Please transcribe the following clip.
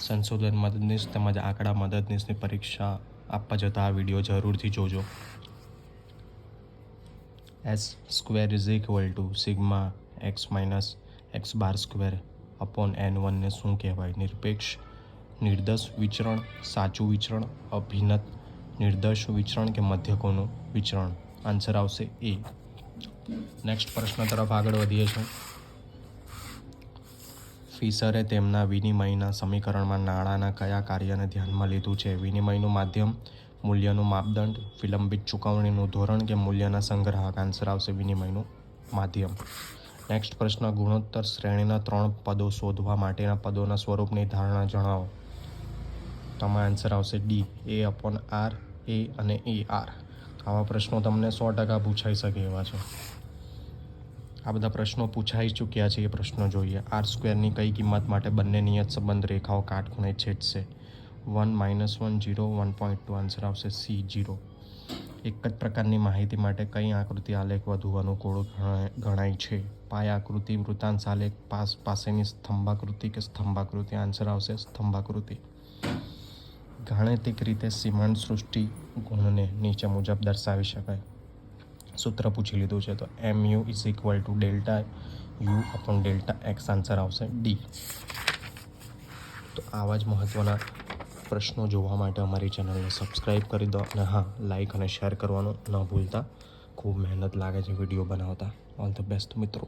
સંશોધન મદદનીશ તેમજ આંકડા મદદનીશની પરીક્ષા આપવા જતાં આ વિડીયો જરૂરથી જોજો. S² sigma x minus x બાર સ્ક્વેર અપોન n1 ને શું કહેવાય? નિરપેક્ષ નિર્દેશ વિચરણ, સાચું વિચરણ, અભિન્ન નિર્દેશ વિચરણ કે મધ્યકોનું વિચરણ? આન્સર આવશે એ. નેક્સ્ટ પ્રશ્ન તરફ આગળ વધીએ છીએ. ફિશરે તેમના વિનિમયના સમીકરણમાં નાણાંના કયા કાર્યને ધ્યાનમાં લીધું છે? વિનિમયનું માધ્યમ, મૂલ્યનું માપદંડ, વિલંબિત ચૂકવણીનું ધોરણ કે મૂલ્યના સંગ્રાહક? આન્સર આવશે વિનિમયનું માધ્યમ. નેક્સ્ટ પ્રશ્ન. ગુણોત્તર શ્રેણીના 3 પદો શોધવા માટેના પદોના સ્વરૂપની ધારણા જણાવો. તમારો આન્સર આવશે ડી, A/R, A અને AR. આવા પ્રશ્નો તમને 100% પૂછાઈ શકે એવા છે. આ બધા પ્રશ્નો પૂછાઈ ચૂક્યા છે. એ પ્રશ્નો જોઈએ. R² કઈ કિંમત માટે બંને નિયત સંબંધ રેખાઓ કાટખૂણે છેદશે? 1 -1 0 1.2. આન્સર આવશે C 0. એક જ પ્રકારની માહિતી માટે કઈ આકૃતિ આલેખ વધુ અનુકૂળ ગણાય છે? પાય આકૃતિ, વૃત્તાંશ આલેખ, પાસેની સ્તંભાકૃતિ કે સ્તંભાકૃતિ? આન્સર આવશે સ્તંભાકૃતિ. ગાણિતિક રીતે સીમાંત સૃષ્ટિ ગુણને નીચે મુજબ દર્શાવી શકાય. સૂત્ર પૂછી લીધું છે તો MU = Δ/Δx. આન્સર આવશે ડી. તો આવા જ મહત્ત્વના પ્રશ્નો જોવા માટે અમારી ચેનલને સબસ્ક્રાઈબ કરી દો અને હા, લાઈક અને શેર કરવાનું ન ભૂલતા. ખૂબ મહેનત લાગે છે વિડીયો બનાવતા. ઓલ ધ બેસ્ટ મિત્રો.